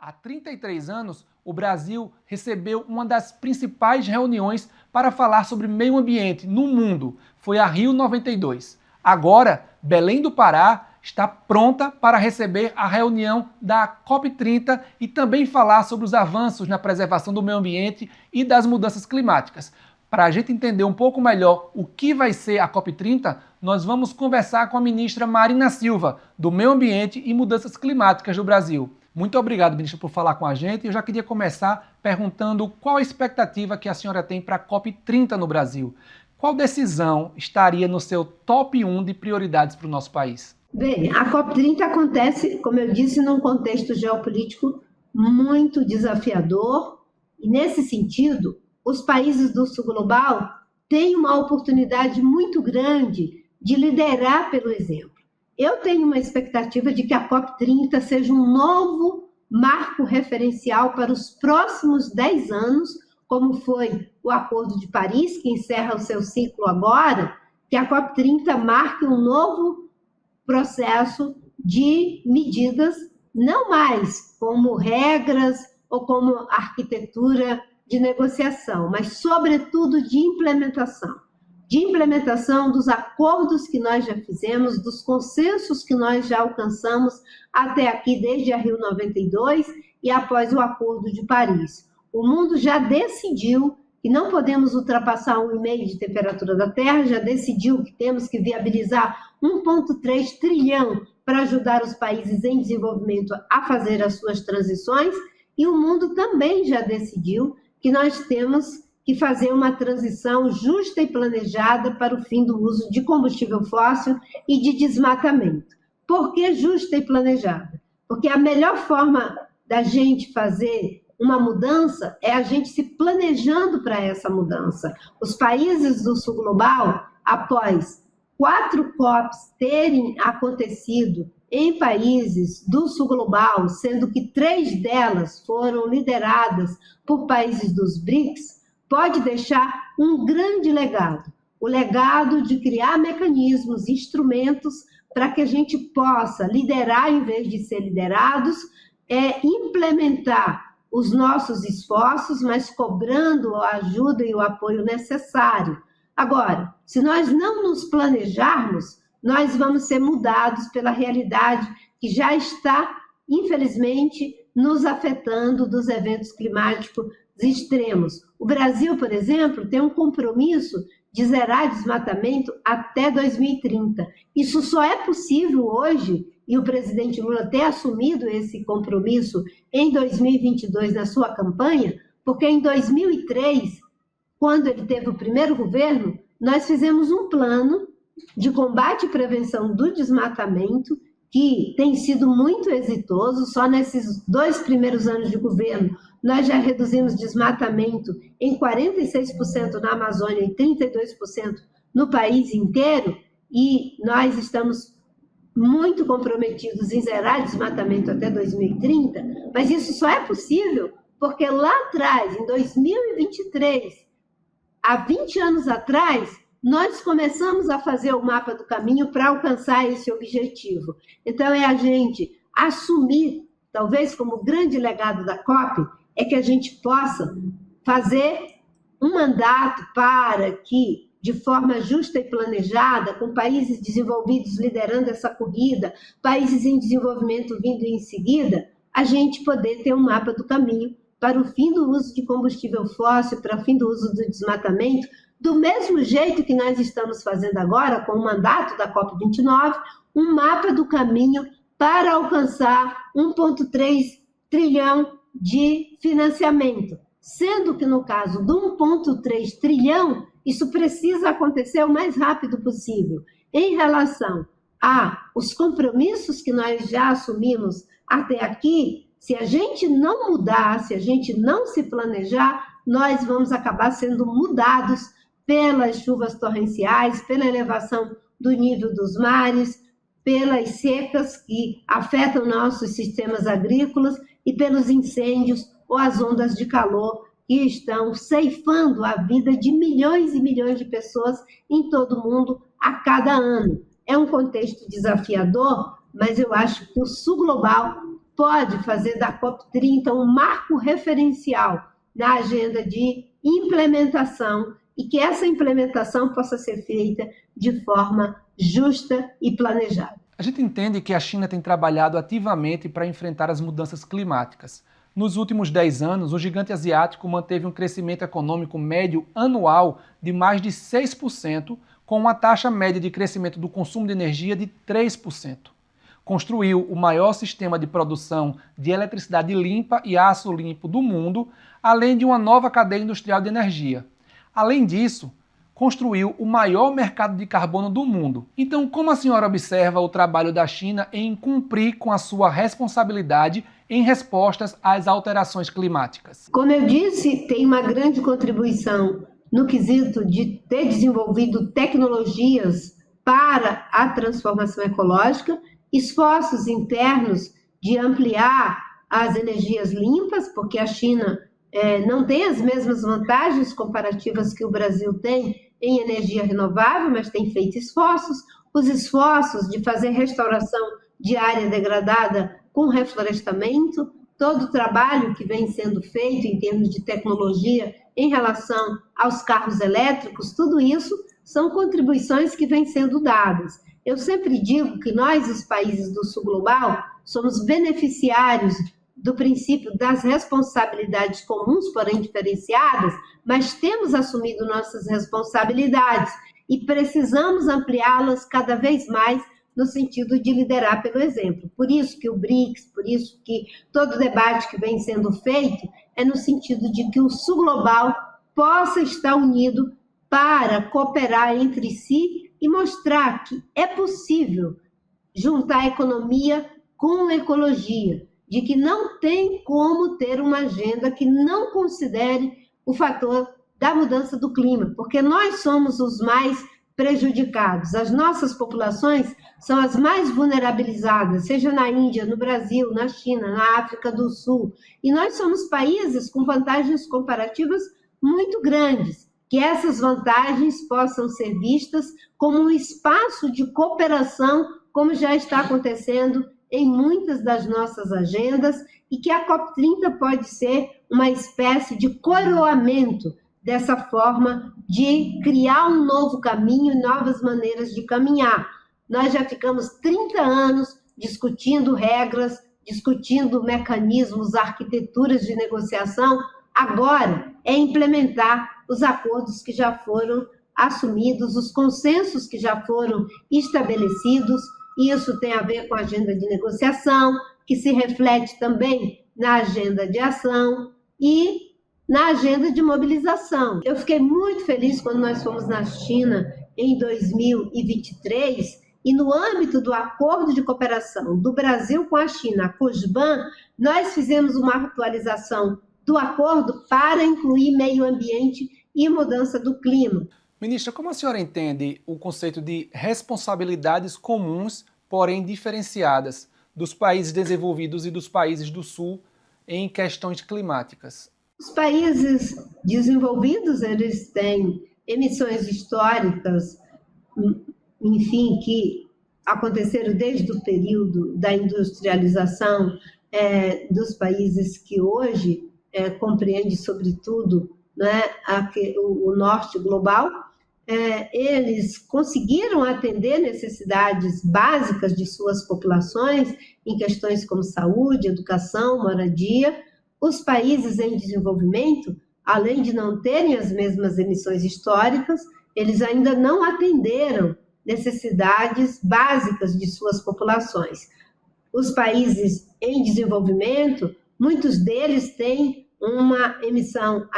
Há 33 anos, o Brasil recebeu uma das principais reuniões para falar sobre meio ambiente no mundo. Foi a Rio 92. Agora, Belém do Pará está pronta para receber a reunião da COP30 e também falar sobre os avanços na preservação do meio ambiente e das mudanças climáticas. Para a gente entender um pouco melhor o que vai ser a COP30, nós vamos conversar com a ministra Marina Silva, do Meio Ambiente e Mudanças Climáticas do Brasil. Muito obrigado, ministra, por falar com a gente. Eu já queria começar perguntando qual a expectativa que a senhora tem para a COP30 no Brasil. Qual decisão estaria no seu top 1 de prioridades para o nosso país? Bem, a COP30 acontece, como eu disse, num contexto geopolítico muito desafiador e, nesse sentido, os países do sul global têm uma oportunidade muito grande de liderar pelo exemplo. Eu tenho uma expectativa de que a COP30 seja um novo marco referencial para os próximos 10 anos, como foi o Acordo de Paris, que encerra o seu ciclo agora, que a COP30 marque um novo processo de medidas, não mais como regras ou como arquitetura de negociação, mas, sobretudo, de implementação dos acordos que nós já fizemos, dos consensos que nós já alcançamos até aqui, desde a Rio 92 e após o Acordo de Paris. O mundo já decidiu que não podemos ultrapassar 1,5 de temperatura da Terra, já decidiu que temos que viabilizar 1,3 trilhão para ajudar os países em desenvolvimento a fazer as suas transições, e o mundo também já decidiu que nós temos que fazer uma transição justa e planejada para o fim do uso de combustível fóssil e de desmatamento. Por que justa e planejada? Porque a melhor forma da gente fazer uma mudança é a gente se planejando para essa mudança. Os países do sul global, após 4 COPs terem acontecido em países do sul global, sendo que 3 delas foram lideradas por países dos BRICS, pode deixar um grande legado. O legado de criar mecanismos, instrumentos para que a gente possa liderar em vez de ser liderados, implementar os nossos esforços, mas cobrando a ajuda e o apoio necessário. Agora, se nós não nos planejarmos, nós vamos ser mudados pela realidade que já está, infelizmente, nos afetando dos eventos climáticos extremos. O Brasil, por exemplo, tem um compromisso de zerar desmatamento até 2030. Isso só é possível hoje, e o presidente Lula ter assumido esse compromisso em 2022 na sua campanha, porque em 2003, quando ele teve o primeiro governo, nós fizemos um plano de combate e prevenção do desmatamento, que tem sido muito exitoso. Só nesses 2 primeiros anos de governo, nós já reduzimos desmatamento em 46% na Amazônia e 32% no país inteiro, e nós estamos muito comprometidos em zerar desmatamento até 2030, mas isso só é possível porque lá atrás, em 2023, há 20 anos atrás, nós começamos a fazer o mapa do caminho para alcançar esse objetivo. Então, é a gente assumir, talvez como grande legado da COP, é que a gente possa fazer um mandato para que, de forma justa e planejada, com países desenvolvidos liderando essa corrida, países em desenvolvimento vindo em seguida, a gente poder ter um mapa do caminho para o fim do uso de combustível fóssil, para o fim do uso do desmatamento, do mesmo jeito que nós estamos fazendo agora, com o mandato da COP29, um mapa do caminho para alcançar 1,3 trilhão de financiamento. Sendo que, no caso do 1,3 trilhão, isso precisa acontecer o mais rápido possível. Em relação aos compromissos que nós já assumimos até aqui, se a gente não mudar, se a gente não se planejar, nós vamos acabar sendo mudados pelas chuvas torrenciais, pela elevação do nível dos mares, pelas secas que afetam nossos sistemas agrícolas e pelos incêndios ou as ondas de calor que estão ceifando a vida de milhões e milhões de pessoas em todo o mundo a cada ano. É um contexto desafiador, mas eu acho que o sul global pode fazer da COP30 um marco referencial na agenda de implementação e que essa implementação possa ser feita de forma justa e planejada. A gente entende que a China tem trabalhado ativamente para enfrentar as mudanças climáticas. Nos últimos 10 anos, o gigante asiático manteve um crescimento econômico médio anual de mais de 6%, com uma taxa média de crescimento do consumo de energia de 3%. Construiu o maior sistema de produção de eletricidade limpa e aço limpo do mundo, além de uma nova cadeia industrial de energia. Além disso, construiu o maior mercado de carbono do mundo. Então, como a senhora observa o trabalho da China em cumprir com a sua responsabilidade em respostas às alterações climáticas? Como eu disse, tem uma grande contribuição no quesito de ter desenvolvido tecnologias para a transformação ecológica, esforços internos de ampliar as energias limpas, porque a China não tem as mesmas vantagens comparativas que o Brasil tem em energia renovável, mas tem feito esforços. Os esforços de fazer restauração de área degradada com reflorestamento, todo o trabalho que vem sendo feito em termos de tecnologia em relação aos carros elétricos, tudo isso são contribuições que vêm sendo dadas. Eu sempre digo que nós, os países do Sul Global, somos beneficiários do princípio das responsabilidades comuns, porém diferenciadas, mas temos assumido nossas responsabilidades e precisamos ampliá-las cada vez mais no sentido de liderar pelo exemplo. Por isso que o BRICS, por isso que todo o debate que vem sendo feito é no sentido de que o Sul Global possa estar unido para cooperar entre si e mostrar que é possível juntar economia com ecologia, de que não tem como ter uma agenda que não considere o fator da mudança do clima, porque nós somos os mais prejudicados. As nossas populações são as mais vulnerabilizadas, seja na Índia, no Brasil, na China, na África do Sul. E nós somos países com vantagens comparativas muito grandes. Que essas vantagens possam ser vistas como um espaço de cooperação, como já está acontecendo em muitas das nossas agendas, e que a COP30 pode ser uma espécie de coroamento dessa forma de criar um novo caminho e novas maneiras de caminhar. Nós já ficamos 30 anos discutindo regras, discutindo mecanismos, arquiteturas de negociação. Agora é implementar os acordos que já foram assumidos, os consensos que já foram estabelecidos. Isso tem a ver com a agenda de negociação, que se reflete também na agenda de ação e na agenda de mobilização. Eu fiquei muito feliz quando nós fomos na China em 2023 e no âmbito do acordo de cooperação do Brasil com a China, a COSBAN, nós fizemos uma atualização do acordo para incluir meio ambiente e mudança do clima. Ministra, como a senhora entende o conceito de responsabilidades comuns, porém diferenciadas, dos países desenvolvidos e dos países do Sul em questões climáticas? Os países desenvolvidos, eles têm emissões históricas, enfim, que aconteceram desde o período da industrialização dos países que hoje compreende, sobretudo, né, o norte global. Eles conseguiram atender necessidades básicas de suas populações em questões como saúde, educação, moradia. Os países em desenvolvimento, além de não terem as mesmas emissões históricas, eles ainda não atenderam necessidades básicas de suas populações. Os países em desenvolvimento, muitos deles têm uma emissão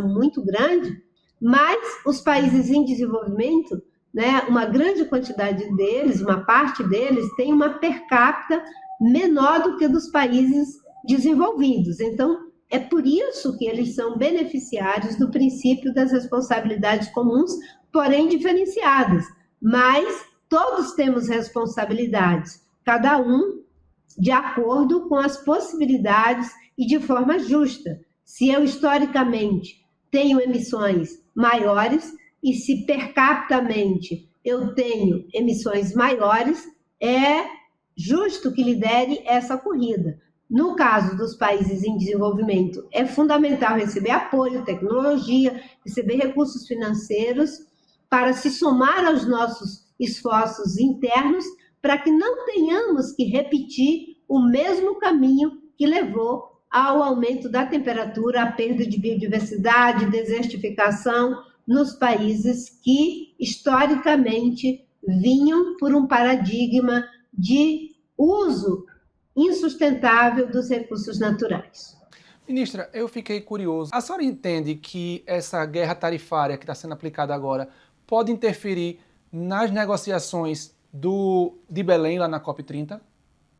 muito grande, mas os países em desenvolvimento, né, uma grande quantidade deles, uma parte deles, tem uma per capita menor do que a dos países desenvolvidos. Então, é por isso que eles são beneficiários do princípio das responsabilidades comuns, porém diferenciadas. Mas todos temos responsabilidades, cada um de acordo com as possibilidades e de forma justa. Se eu, historicamente, tenho emissões maiores e se per capitamente eu tenho emissões maiores, é justo que lidere essa corrida. No caso dos países em desenvolvimento, é fundamental receber apoio, tecnologia, receber recursos financeiros para se somar aos nossos esforços internos, para que não tenhamos que repetir o mesmo caminho que levou ao aumento da temperatura, à perda de biodiversidade, desertificação nos países que, historicamente, vinham por um paradigma de uso insustentável dos recursos naturais. Ministra, eu fiquei curioso. A senhora entende que essa guerra tarifária que está sendo aplicada agora pode interferir nas negociações de Belém, lá na COP30?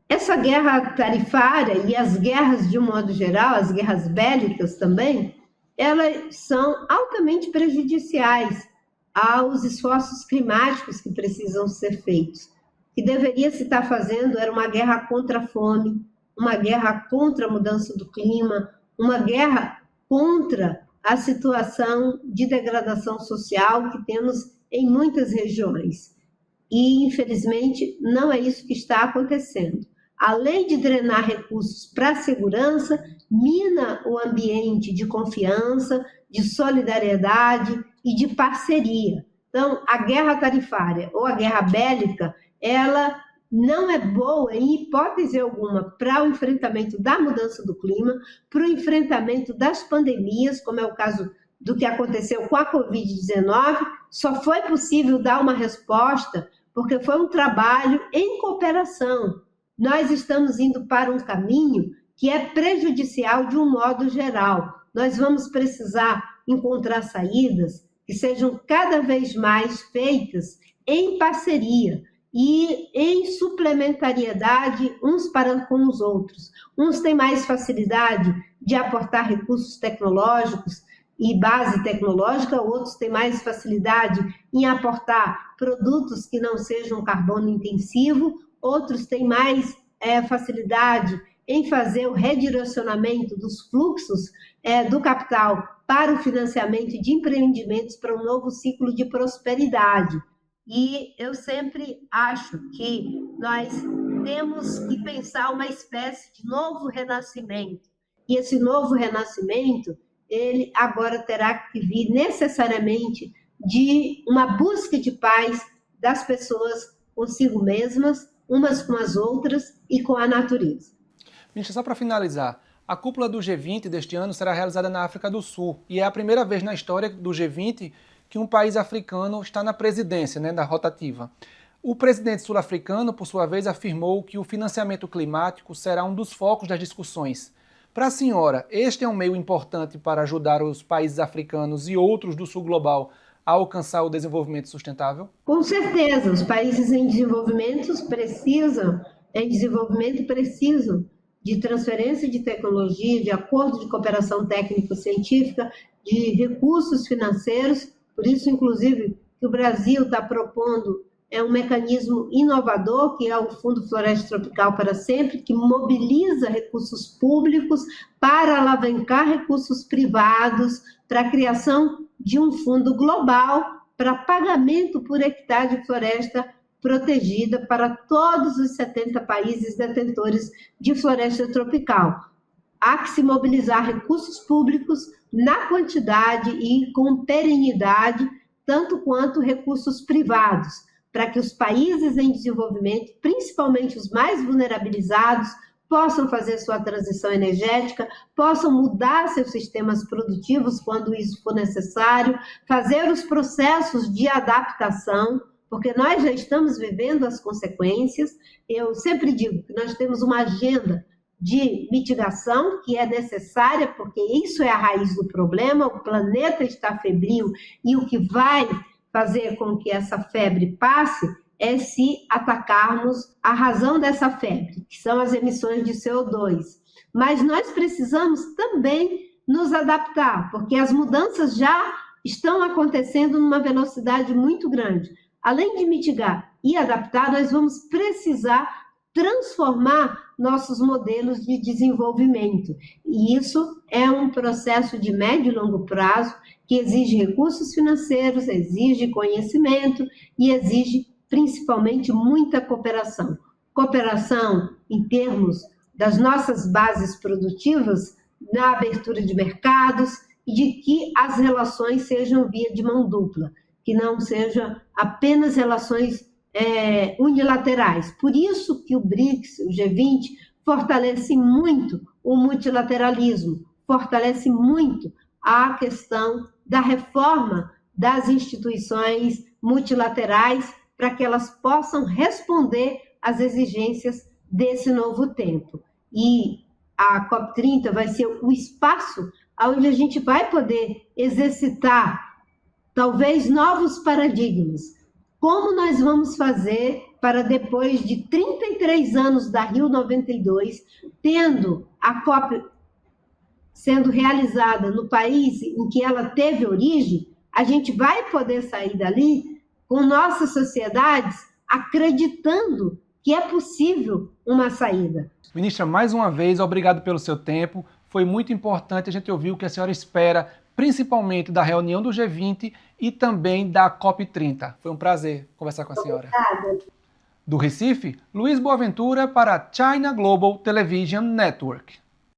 Essa guerra tarifária e as guerras de um modo geral, as guerras bélicas também, elas são altamente prejudiciais aos esforços climáticos que precisam ser feitos. O que deveria se estar fazendo era uma guerra contra a fome, uma guerra contra a mudança do clima, uma guerra contra a situação de degradação social que temos em muitas regiões. E, infelizmente, não é isso que está acontecendo. Além de drenar recursos para a segurança, mina o ambiente de confiança, de solidariedade e de parceria. Então, a guerra tarifária ou a guerra bélica, ela não é boa, em hipótese alguma, para o enfrentamento da mudança do clima, para o enfrentamento das pandemias, como é o caso do que aconteceu com a Covid-19. Só foi possível dar uma resposta porque foi um trabalho em cooperação. Nós estamos indo para um caminho que é prejudicial de um modo geral. Nós vamos precisar encontrar saídas que sejam cada vez mais feitas em parceria e em suplementariedade uns para com os outros. Uns têm mais facilidade de aportar recursos tecnológicos e base tecnológica, outros têm mais facilidade em aportar produtos que não sejam carbono intensivo, outros têm mais facilidade em fazer o redirecionamento dos fluxos do capital para o financiamento de empreendimentos para um novo ciclo de prosperidade. E eu sempre acho que nós temos que pensar uma espécie de novo renascimento. E esse novo renascimento, ele agora terá que vir necessariamente de uma busca de paz das pessoas consigo mesmas, umas com as outras e com a natureza. Ministra, só para finalizar, a cúpula do G20 deste ano será realizada na África do Sul e é a primeira vez na história do G20 que um país africano está na presidência, da rotativa. O presidente sul-africano, por sua vez, afirmou que o financiamento climático será um dos focos das discussões. Para a senhora, este é um meio importante para ajudar os países africanos e outros do sul global a alcançar o desenvolvimento sustentável? Com certeza, os países em desenvolvimento precisam de transferência de tecnologia, de acordo de cooperação técnico-científica, de recursos financeiros. Por isso, inclusive, que o Brasil está propondo um mecanismo inovador, que é o Fundo Floresta Tropical para Sempre, que mobiliza recursos públicos para alavancar recursos privados, para a criação de um fundo global para pagamento por hectare de floresta protegida para todos os 70 países detentores de floresta tropical. Há que se mobilizar recursos públicos na quantidade e com perenidade, tanto quanto recursos privados, para que os países em desenvolvimento, principalmente os mais vulnerabilizados, possam fazer sua transição energética, possam mudar seus sistemas produtivos quando isso for necessário, fazer os processos de adaptação, porque nós já estamos vivendo as consequências. Eu sempre digo que nós temos uma agenda de mitigação que é necessária, porque isso é a raiz do problema, o planeta está febril e o que vai fazer com que essa febre passe é se atacarmos a razão dessa febre, que são as emissões de CO2. Mas nós precisamos também nos adaptar, porque as mudanças já estão acontecendo numa velocidade muito grande. Além de mitigar e adaptar, nós vamos precisar transformar nossos modelos de desenvolvimento. E isso é um processo de médio e longo prazo que exige recursos financeiros, exige conhecimento e exige principalmente muita cooperação. cooperação em termos das nossas bases produtivas, na abertura de mercados e de que as relações sejam via de mão dupla, que não sejam apenas relações unilaterais. Por isso que o BRICS, o G20, fortalece muito o multilateralismo, fortalece muito a questão da reforma das instituições multilaterais para que elas possam responder às exigências desse novo tempo. E a COP30 vai ser o espaço onde a gente vai poder exercitar talvez novos paradigmas. Como nós vamos fazer para, depois de 33 anos da Rio 92, tendo a COP sendo realizada no país em que ela teve origem, a gente vai poder sair dali com nossas sociedades acreditando que é possível uma saída. Ministra, mais uma vez, obrigado pelo seu tempo. Foi muito importante a gente ouvir o que a senhora espera, principalmente da reunião do G20 e também da COP30. Foi um prazer conversar com a senhora. Obrigada. Do Recife, Luiz Boaventura para China Global Television Network.